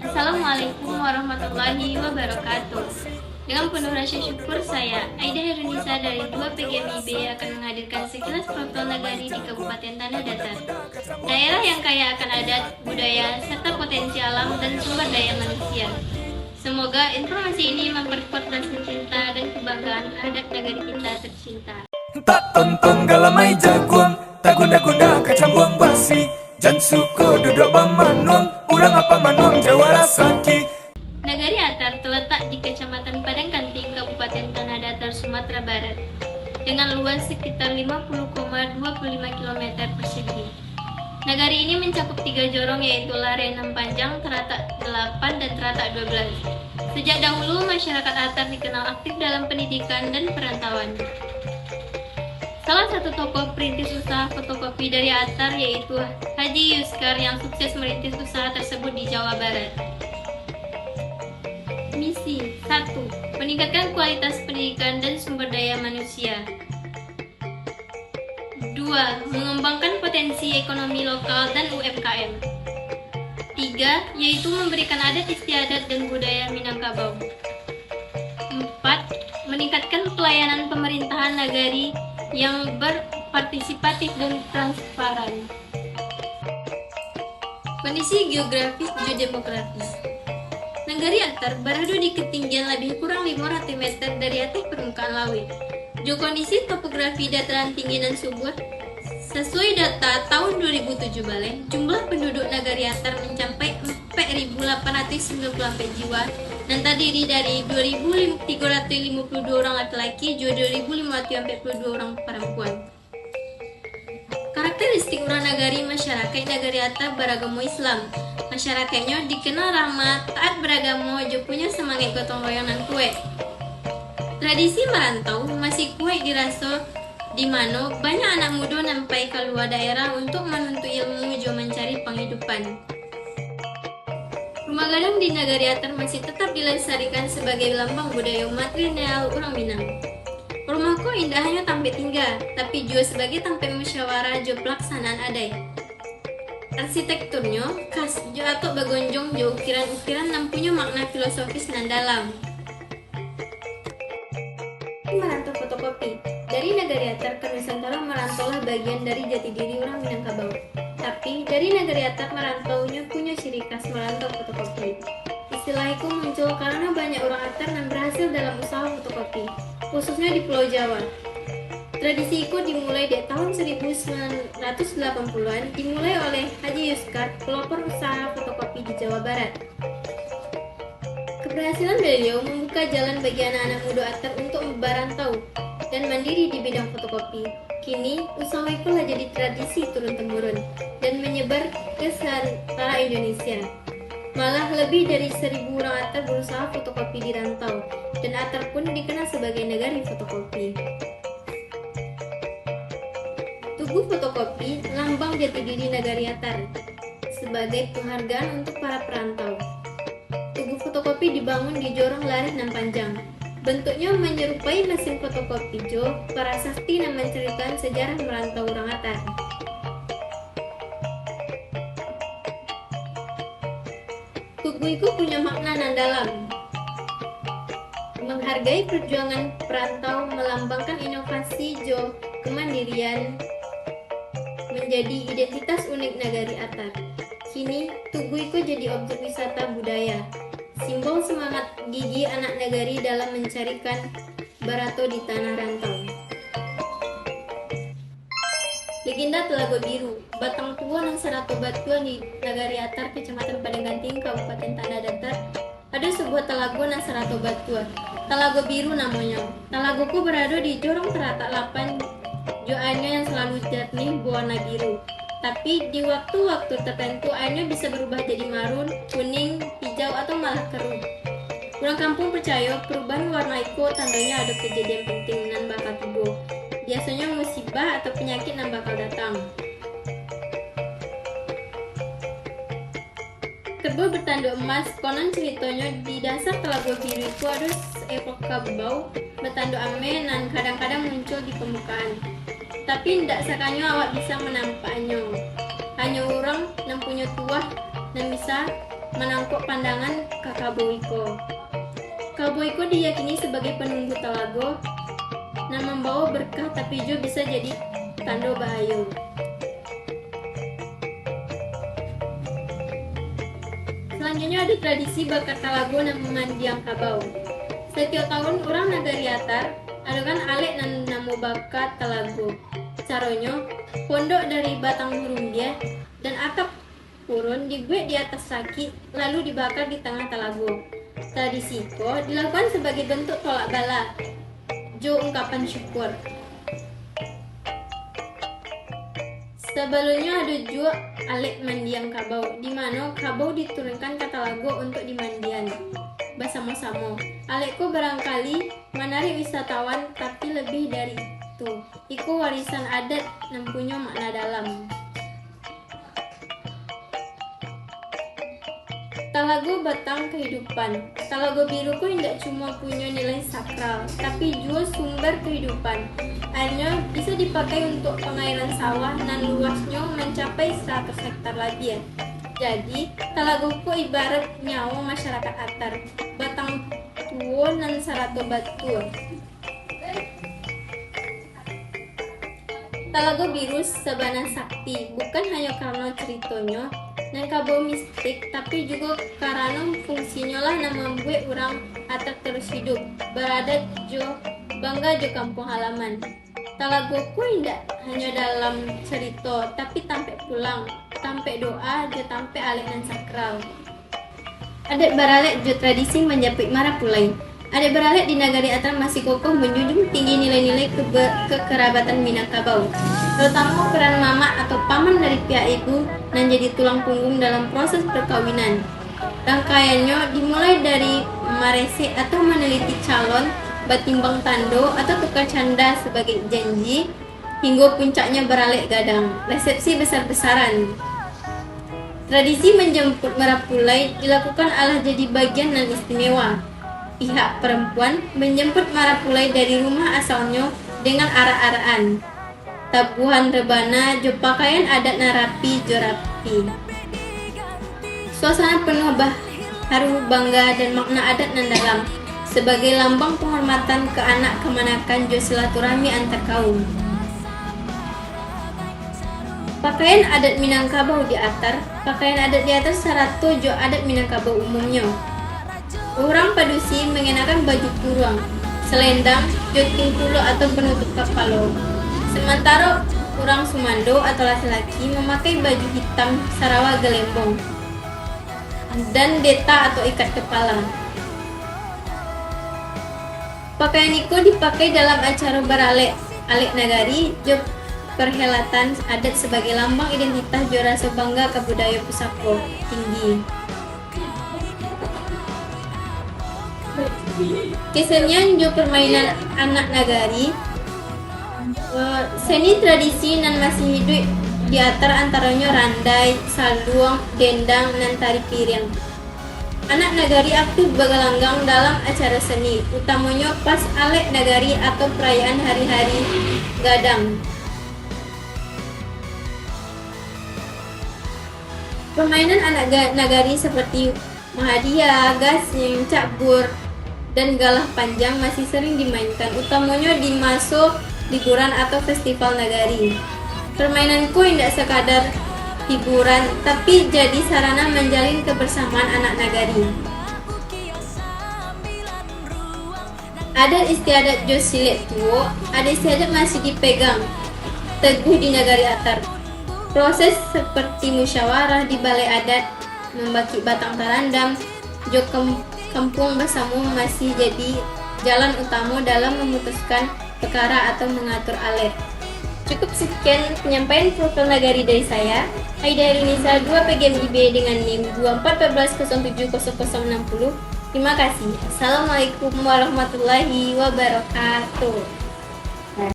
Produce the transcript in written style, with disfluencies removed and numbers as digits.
Assalamualaikum warahmatullahi wabarakatuh. Dengan penuh rasa syukur saya, Aida Herunisa dari 2 PGMIB akan menghadirkan sekilas profil Nagari di Kabupaten Tanah Datar. Daerah yang kaya akan adat, budaya, serta potensi alam dan sumber daya manusia. Semoga informasi ini memperkuat rasa cinta dan kebanggaan terhadap negeri kita tercinta. Tak tontong galamai jagung, tak guna-guna kacang buang basi. Jan suko duduk bamanung, urang apa manung jawara saki. Nagari Atar terletak di Kecamatan Padangkanting, Kabupaten Tanah Datar, Sumatera Barat, dengan luas sekitar 50,25 km persegi. Nagari ini mencakup 3 jorong, yaitu Lare 6 Panjang, Teratak 8, dan Teratak 12. Sejak dahulu, masyarakat Atar dikenal aktif dalam pendidikan dan perantauan. Salah satu tokoh perintis usaha fotokopi dari Atar yaitu Haji Yuskar yang sukses merintis usaha tersebut di Jawa Barat. Misi 1. Meningkatkan kualitas pendidikan dan sumber daya manusia. 2. Mengembangkan potensi ekonomi lokal dan UMKM. 3. Yaitu memberikan adat istiadat dan budaya Minangkabau. 4. Meningkatkan pelayanan pemerintahan nagari yang berpartisipatif dan transparan. Kondisi geografis geodemografis. Nagari Atar berada di ketinggian lebih kurang 500 meter dari atas permukaan laut. Geokondisi topografi dataran tinggi dan subur. Sesuai data tahun 2007 Balai, jumlah penduduk Nagari Atar mencapai 4.894 jiwa dan terdiri dari 2.352 orang laki-laki, 2.542 orang perempuan. Karakteristik orang Nagari masyarakat Nagari Atar beragama Islam. Masyarakatnya dikenal ramah, taat beragama, juga punya semangat gotong royong dan kuat. Tradisi merantau masih kuat dirasa, di mana banyak anak muda sampai keluar daerah untuk menuntut ilmu juga mencari penghidupan. Rumah gadang di Nagari Atar masih tetap dilestarikan sebagai lambang budaya matrilineal orang Minang. Rumahku indah hanya tampil tinggal, tapi juga sebagai tampil musyawarah juga pelaksanaan adat. Arsitekturnya khas juga atau bagonjong juga ukiran-ukiran dan punya makna filosofis dan dalam. Merantau fotokopi. Dari Nagari Atar ke Nusantara merantaulah bagian dari jati diri orang Minangkabau. Tapi dari Nagari Atar merantaunya punya ciri khas merantau fotokopi. Istilah itu muncul karena banyak orang Atar yang berhasil dalam usaha fotokopi, khususnya di Pulau Jawa. Tradisi itu dimulai di tahun 1980-an, dimulai oleh Haji Yuskar, pelopor usaha fotokopi di Jawa Barat. Keberhasilan beliau membuka jalan bagi anak-anak muda Atar untuk merantau dan mandiri di bidang fotokopi. Kini, usaha itu telah jadi tradisi turun-temurun dan menyebar ke seluruh Indonesia. Malah lebih dari 1.000 orang Atar berusaha fotokopi di rantau, dan Atar pun dikenal sebagai negari fotokopi. Tugu fotokopi, lambang jati diri Nagari Atar, sebagai penghargaan untuk para perantau. Tugu fotokopi dibangun di Jorong Lare 6 Panjang. Bentuknya menyerupai mesin fotokopi Jo, para sakti yang menceritakan sejarah merantau orang Atar. Tugu itu punya makna nan dalam. Menghargai perjuangan perantau, melambangkan inovasi Jo, kemandirian, menjadi identitas unik Nagari Atar. Kini, Tugu itu jadi objek wisata budaya, simbol semangat gigi anak nagari dalam mencarikan barato di tanah rantau. Legenda Telaga Biru, batang tua dan serato batuan di Nagari Atar, Kecamatan Padangkanting, Kabupaten Tanah Datar, ada sebuah telaga dan serato batuan. Telaga Biru namanya. Telagaku berada di Jorong Teratak 8, airnya yang selalu jernih berwarna biru. Tapi di waktu-waktu tertentu airnya bisa berubah jadi marun, kuning, hijau, atau malah keruh. Orang kampung percaya perubahan warna itu tandanya ada kejadian penting nan bakal tiba. Biasanya musibah atau penyakit nan bakal datang. Kerbau bertanduk emas, konon ceritanya di dasar Telaga Biru itu ada seekor kerbau bertanduk ame dan kadang-kadang muncul di permukaan. Tapi tidak sakanya awak bisa menampaknya. Hanya orang yang punya tuah dan bisa menangkap pandangan ke Kaboiko. Kaboiko diyakini sebagai penunggu Talago dan membawa berkah, tapi juga bisa jadi tanda bahaya. Selanjutnya ada tradisi bakar Talago dan memandiang kabau. Setiap tahun orang Nagari Atar adakan alek dan namo bakar Talago. Caranya, pondok dari batang hurumbia dan atap purun dibuat di atas saki lalu dibakar di tengah Talago. Tradisi ko dilakukan sebagai bentuk tolak bala, jo ungkapan syukur. Sebelumnya ada juga alek mandiang kabau, di mana kabau diturunkan ke Talago untuk dimandian bersama-sama. Alekku barangkali menarik wisatawan, tapi lebih dari itu, iku warisan adat yang punya makna dalam. Talago batang kehidupan. Talago biru ku tidak cuma punya nilai sakral, tapi juga sumber kehidupan. Airnya bisa dipakai untuk pengairan sawah dan luasnya mencapai 100 hektar lebih. Jadi, Talago ku ibarat nyawa masyarakat Atar, batang tua dan sarato batu. Talago biru sebenarnya sakti, bukan hanya karena ceritanya dan kabau mistik, tapi juga karena fungsinya lah yang membuat orang Atar terus hidup, berada jo bangga jo kampung halaman. Talago ku tidak hanya dalam cerita, tapi tampe pulang, tampe doa, jo tampe alek dan sakral. Adat baralek jo tradisi menjapit marah pulai. Adat baralek di Nagari Atar masih kokoh menjunjung tinggi nilai-nilai kekerabatan Minangkabau, terutama peran mama atau paman dari pihak ibu dan jadi tulang punggung dalam proses perkawinan. Rangkaiannya dimulai dari marese atau meneliti calon, batimbang tando atau tukar canda sebagai janji, hingga puncaknya beralek gadang, resepsi besar-besaran. Tradisi menjemput marapulai dilakukan Allah jadi bagian dan istimewa. Pihak perempuan menjemput marapulai dari rumah asalnya dengan arak-arakan, tabuhan rebana, jo pakaian adat narapi, jo rapi. Suasana penuh haru bangga dan makna adat nan dalam, sebagai lambang penghormatan ke anak kemanakan jo silaturahmi antar kaum. Pakaian adat Minangkabau di Atar. Pakaian adat di Atar sarato jo adat Minangkabau umumnya. Orang Padusi mengenakan baju kurung, selendang, jo tingkulo atau penutup kepala. Sementara orang Sumando atau laki-laki memakai baju hitam sarawa gelembong dan deta atau ikat kepala. Pakaian itu dipakai dalam acara baralek, alek nagari, jo perhelatan adat sebagai lambang identitas jo rasa bangga ke budaya pusako tinggi. Kesenian jo permainan anak nagari, seni tradisi nan masih hidup di antaranya randai, saluang, dendang, dan tari piring. Anak nagari aktif bergelanggang dalam acara seni, utamanya pas alek nagari atau perayaan hari-hari gadang. Permainan anak nagari seperti mahadia, gasing, cabur, dan galah panjang masih sering dimainkan, utamanya di masa liburan atau festival nagari. Permainanku tidak sekadar hiburan, tapi jadi sarana menjalin kebersamaan anak nagari. Adat istiadat jo silet tuo, adat istiadat masih dipegang teguh di Nagari Atar. Proses seperti musyawarah di balai adat, membagi batang tarandam, jo kampung bersama masih jadi jalan utama dalam memutuskan perkara atau mengatur alek. Cukup sekian penyampaian profil nagari dari saya, Aida Rinisa 2 PGMIB dengan NIM 2414070060. Terima kasih. Assalamualaikum warahmatullahi wabarakatuh.